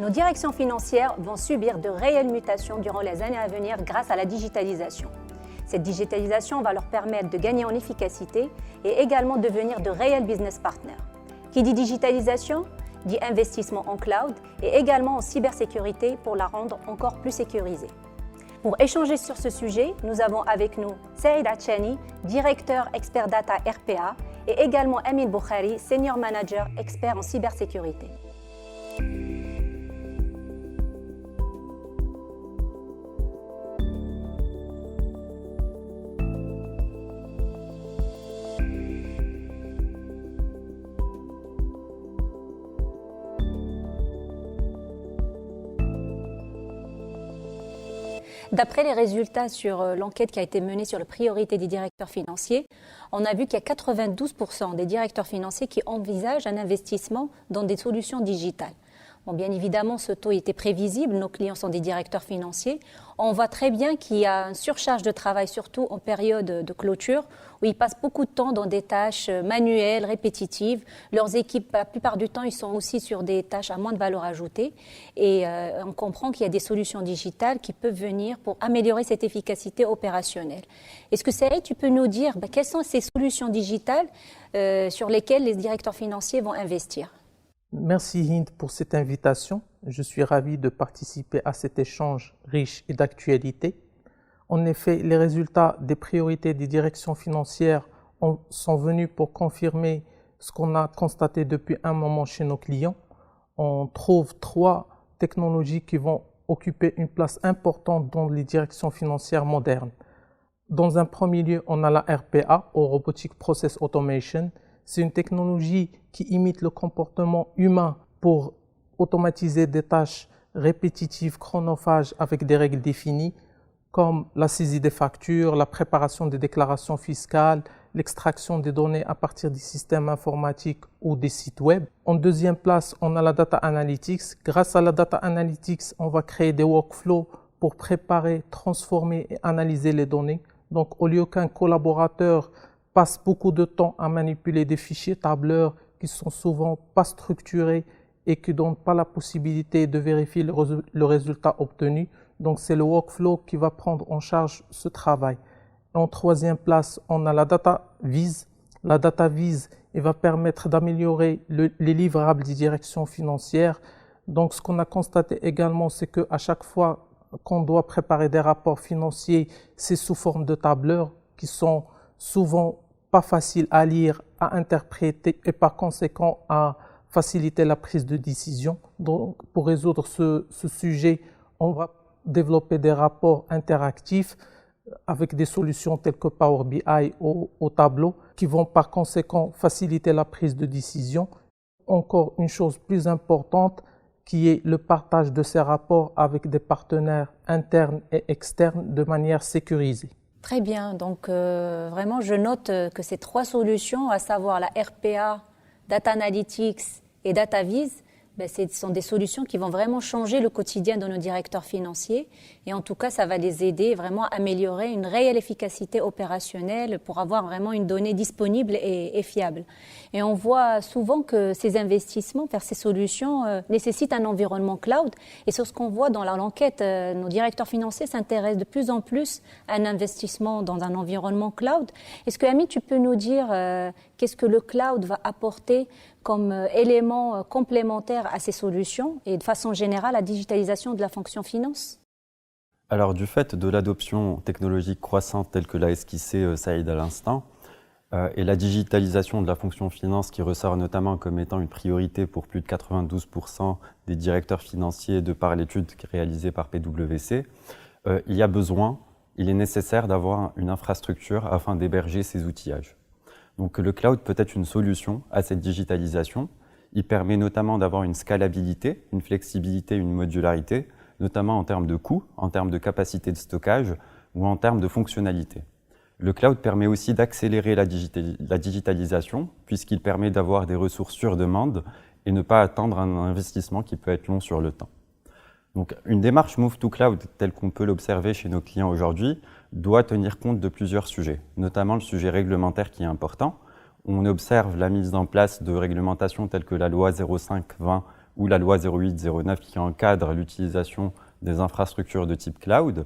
nos directions financières vont subir de réelles mutations durant les années à venir grâce à la digitalisation. Cette digitalisation va leur permettre de gagner en efficacité et également devenir de réels business partners. Qui dit digitalisation dit investissement en cloud et également en cybersécurité pour la rendre encore plus sécurisée. Pour échanger sur ce sujet, nous avons avec nous Saïd Atchani, directeur expert data RPA, et également Amin Boukhari, senior manager expert en cybersécurité. D'après les résultats sur l'enquête qui a été menée sur les priorités des directeurs financiers, on a vu qu'il y a 92% des directeurs financiers qui envisagent un investissement dans des solutions digitales. Bon, bien évidemment, ce taux était prévisible, nos clients sont des directeurs financiers. On voit très bien qu'il y a une surcharge de travail, surtout en période de clôture, où ils passent beaucoup de temps dans des tâches manuelles, répétitives. Leurs équipes, la plupart du temps, ils sont aussi sur des tâches à moins de valeur ajoutée. Et on comprend qu'il y a des solutions digitales qui peuvent venir pour améliorer cette efficacité opérationnelle. Est-ce que Saïd, tu peux nous dire quelles sont ces solutions digitales sur lesquelles les directeurs financiers vont investir ? Merci Hind pour cette invitation. Je suis ravi de participer à cet échange riche et d'actualité. En effet, les résultats des priorités des directions financières sont venus pour confirmer ce qu'on a constaté depuis un moment chez nos clients. On trouve 3 technologies qui vont occuper une place importante dans les directions financières modernes. Dans un premier lieu, on a la RPA, ou Robotic Process Automation. C'est une technologie qui imite le comportement humain pour automatiser des tâches répétitives, chronophages avec des règles définies, comme la saisie des factures, la préparation des déclarations fiscales, l'extraction des données à partir des systèmes informatiques ou des sites web. En deuxième place, on a la Data Analytics. Grâce à la Data Analytics, on va créer des workflows pour préparer, transformer et analyser les données. Donc, au lieu qu'un collaborateur passe beaucoup de temps à manipuler des fichiers tableurs qui sont souvent pas structurés et qui ne donnent pas la possibilité de vérifier le résultat obtenu. Donc, c'est le workflow qui va prendre en charge ce travail. En troisième place, on a la data vise. La data vise va permettre d'améliorer les livrables des directions financières. Donc, ce qu'on a constaté également, c'est qu'à chaque fois qu'on doit préparer des rapports financiers, c'est sous forme de tableurs qui sont souvent pas faciles à lire, à interpréter et par conséquent à faciliter la prise de décision. Donc, pour résoudre ce sujet, on va développer des rapports interactifs avec des solutions telles que Power BI ou Tableau qui vont par conséquent faciliter la prise de décision. Encore une chose plus importante qui est le partage de ces rapports avec des partenaires internes et externes de manière sécurisée. Très bien, donc vraiment je note que ces 3 solutions, à savoir la RPA, Data Analytics et DataVis, ce sont des solutions qui vont vraiment changer le quotidien de nos directeurs financiers et en tout cas ça va les aider vraiment à améliorer une réelle efficacité opérationnelle pour avoir vraiment une donnée disponible et fiable. Et on voit souvent que ces investissements vers ces solutions nécessitent un environnement cloud et c'est ce qu'on voit dans l'enquête. Nos directeurs financiers s'intéressent de plus en plus à un investissement dans un environnement cloud. Est-ce que Ami, tu peux nous dire qu'est-ce que le cloud va apporter comme élément complémentaire à ces solutions et de façon générale la digitalisation de la fonction finance? Alors du fait de l'adoption technologique croissante telle que l'a esquissé Saïd à l'instant et la digitalisation de la fonction finance qui ressort notamment comme étant une priorité pour plus de 92% des directeurs financiers de par l'étude réalisée par PwC, il est nécessaire d'avoir une infrastructure afin d'héberger ces outillages. Donc le cloud peut être une solution à cette digitalisation. Il permet notamment d'avoir une scalabilité, une flexibilité, une modularité, notamment en termes de coûts, en termes de capacité de stockage ou en termes de fonctionnalité. Le cloud permet aussi d'accélérer la digitalisation puisqu'il permet d'avoir des ressources sur demande et ne pas attendre un investissement qui peut être long sur le temps. Donc, une démarche Move to Cloud, telle qu'on peut l'observer chez nos clients aujourd'hui, doit tenir compte de plusieurs sujets, notamment le sujet réglementaire qui est important. On observe la mise en place de réglementations telles que la loi 05-20 ou la loi 08-09 qui encadre l'utilisation des infrastructures de type cloud.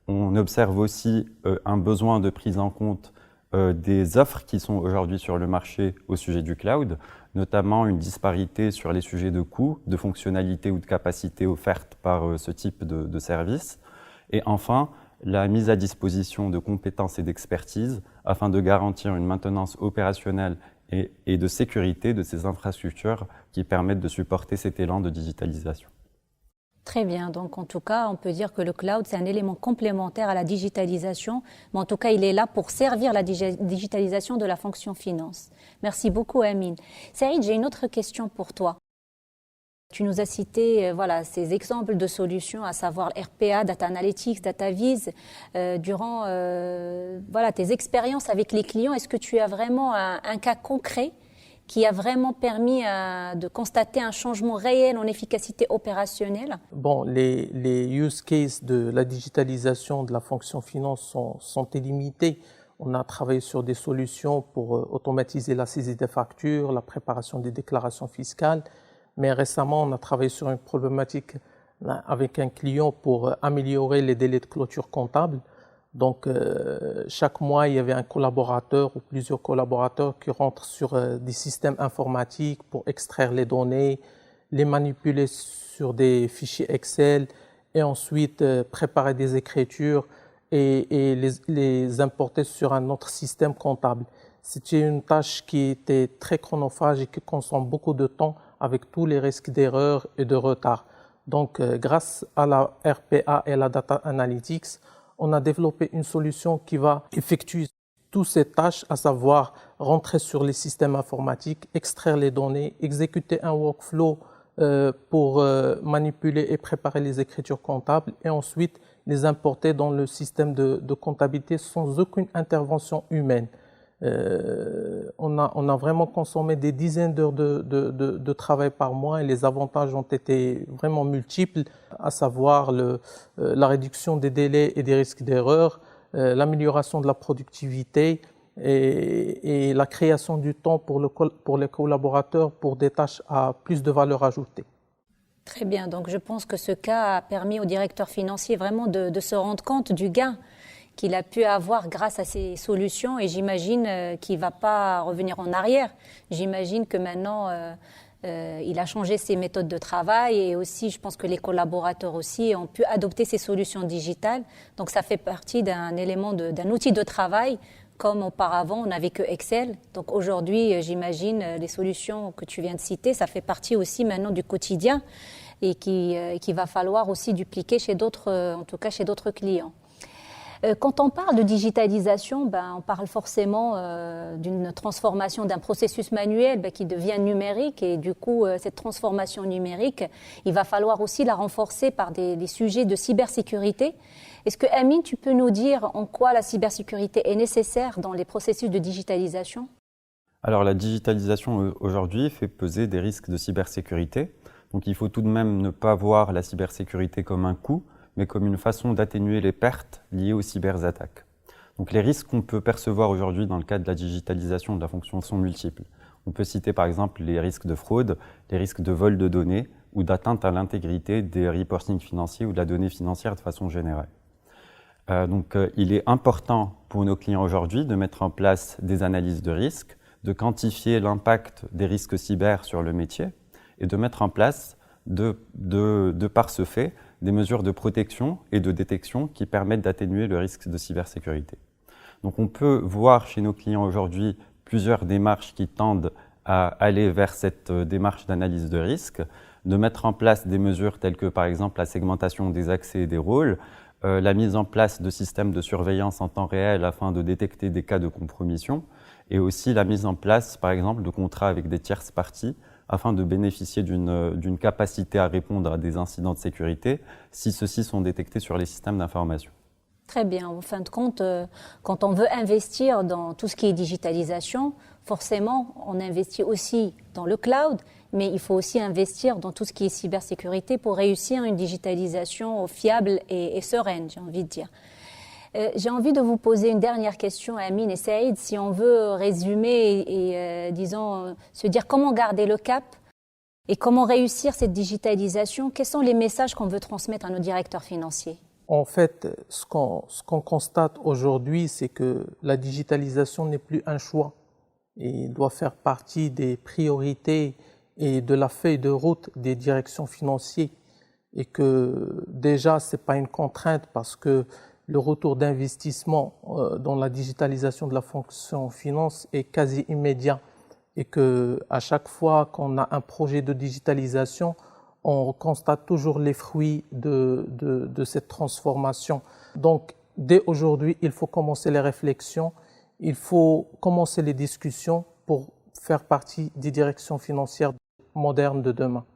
On observe aussi un besoin de prise en compte des offres qui sont aujourd'hui sur le marché au sujet du cloud, notamment une disparité sur les sujets de coûts, de fonctionnalités ou de capacités offertes par ce type de services. Et enfin, la mise à disposition de compétences et d'expertise afin de garantir une maintenance opérationnelle et de sécurité de ces infrastructures qui permettent de supporter cet élan de digitalisation. Très bien. Donc, en tout cas, on peut dire que le cloud, c'est un élément complémentaire à la digitalisation. Mais en tout cas, il est là pour servir la digitalisation de la fonction finance. Merci beaucoup, Amine. Saïd, j'ai une autre question pour toi. Tu nous as cité ces exemples de solutions, à savoir RPA, Data Analytics, DataVis. Durant tes expériences avec les clients, est-ce que tu as vraiment un cas concret qui a vraiment permis de constater un changement réel en efficacité opérationnelle? Bon, les use cases de la digitalisation de la fonction finance sont illimités. On a travaillé sur des solutions pour automatiser la saisie des factures, la préparation des déclarations fiscales. Mais récemment, on a travaillé sur une problématique avec un client pour améliorer les délais de clôture comptable. Donc, chaque mois, il y avait un collaborateur ou plusieurs collaborateurs qui rentrent sur des systèmes informatiques pour extraire les données, les manipuler sur des fichiers Excel et ensuite préparer des écritures et les importer sur un autre système comptable. C'était une tâche qui était très chronophage et qui consomme beaucoup de temps avec tous les risques d'erreur et de retard. Donc, grâce à la RPA et la Data Analytics, on a développé une solution qui va effectuer toutes ces tâches, à savoir rentrer sur les systèmes informatiques, extraire les données, exécuter un workflow pour manipuler et préparer les écritures comptables et ensuite les importer dans le système de comptabilité sans aucune intervention humaine. On a vraiment consommé des dizaines d'heures de travail par mois et les avantages ont été vraiment multiples, à savoir la réduction des délais et des risques d'erreur, l'amélioration de la productivité et la création du temps pour les collaborateurs pour des tâches à plus de valeur ajoutée. Très bien, donc je pense que ce cas a permis au directeur financier vraiment de se rendre compte du gain qu'il a pu avoir grâce à ces solutions et j'imagine qu'il ne va pas revenir en arrière. J'imagine que maintenant, il a changé ses méthodes de travail et aussi, je pense que les collaborateurs aussi ont pu adopter ces solutions digitales. Donc, ça fait partie d'un élément, d'un outil de travail comme auparavant, on n'avait que Excel. Donc, aujourd'hui, j'imagine, les solutions que tu viens de citer, ça fait partie aussi maintenant du quotidien et qu'il va falloir aussi dupliquer chez d'autres, en tout cas chez d'autres clients. Quand on parle de digitalisation, on parle forcément d'une transformation d'un processus manuel qui devient numérique et du coup, cette transformation numérique, il va falloir aussi la renforcer par des sujets de cybersécurité. Est-ce que, Amine, tu peux nous dire en quoi la cybersécurité est nécessaire dans les processus de digitalisation? Alors, la digitalisation aujourd'hui fait peser des risques de cybersécurité. Donc, il faut tout de même ne pas voir la cybersécurité comme un coût, mais comme une façon d'atténuer les pertes liées aux cyberattaques. Donc les risques qu'on peut percevoir aujourd'hui dans le cadre de la digitalisation de la fonction sont multiples. On peut citer par exemple les risques de fraude, les risques de vol de données ou d'atteinte à l'intégrité des reportings financiers ou de la donnée financière de façon générale. Il est important pour nos clients aujourd'hui de mettre en place des analyses de risques, de quantifier l'impact des risques cyber sur le métier et de mettre en place, de par ce fait, des mesures de protection et de détection qui permettent d'atténuer le risque de cybersécurité. Donc on peut voir chez nos clients aujourd'hui plusieurs démarches qui tendent à aller vers cette démarche d'analyse de risque, de mettre en place des mesures telles que par exemple la segmentation des accès et des rôles, la mise en place de systèmes de surveillance en temps réel afin de détecter des cas de compromission et aussi la mise en place par exemple de contrats avec des tierces parties afin de bénéficier d'une capacité à répondre à des incidents de sécurité si ceux-ci sont détectés sur les systèmes d'information. Très bien. En fin de compte, quand on veut investir dans tout ce qui est digitalisation, forcément, on investit aussi dans le cloud, mais il faut aussi investir dans tout ce qui est cybersécurité pour réussir une digitalisation fiable et sereine, j'ai envie de dire. J'ai envie de vous poser une dernière question, Amine et Saïd. Si on veut résumer et disons, se dire comment garder le cap Et comment réussir cette digitalisation? Quels sont les messages qu'on veut transmettre à nos directeurs financiers? En fait, ce qu'on constate aujourd'hui, c'est que la digitalisation n'est plus un choix et doit faire partie des priorités et de la feuille de route des directions financières. Et que déjà, ce n'est pas une contrainte parce que le retour d'investissement dans la digitalisation de la fonction finance est quasi immédiat. Et qu'à chaque fois qu'on a un projet de digitalisation, on constate toujours les fruits de cette transformation. Donc, dès aujourd'hui, il faut commencer les réflexions, il faut commencer les discussions pour faire partie des directions financières modernes de demain.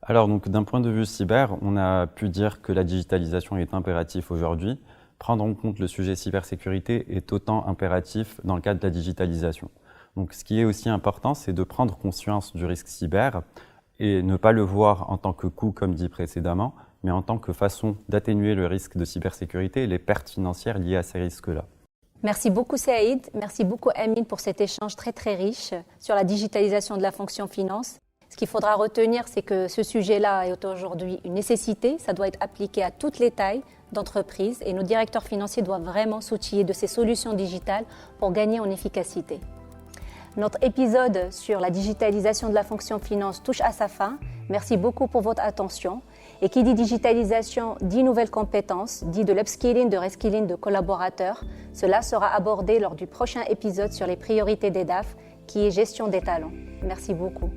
Alors, donc, d'un point de vue cyber, on a pu dire que la digitalisation est impérative aujourd'hui. Prendre en compte le sujet cybersécurité est autant impératif dans le cadre de la digitalisation. Donc, ce qui est aussi important, c'est de prendre conscience du risque cyber et ne pas le voir en tant que coût, comme dit précédemment, mais en tant que façon d'atténuer le risque de cybersécurité et les pertes financières liées à ces risques-là. Merci beaucoup Saïd, merci beaucoup Amine pour cet échange très très riche sur la digitalisation de la fonction finance. Ce qu'il faudra retenir, c'est que ce sujet-là est aujourd'hui une nécessité, ça doit être appliqué à toutes les tailles d'entreprise et nos directeurs financiers doivent vraiment s'outiller de ces solutions digitales pour gagner en efficacité. Notre épisode sur la digitalisation de la fonction finance touche à sa fin. Merci beaucoup pour votre attention. Et qui dit digitalisation, dit nouvelles compétences, dit de l'upskilling, de reskilling de collaborateurs. Cela sera abordé lors du prochain épisode sur les priorités des DAF, qui est gestion des talents. Merci beaucoup.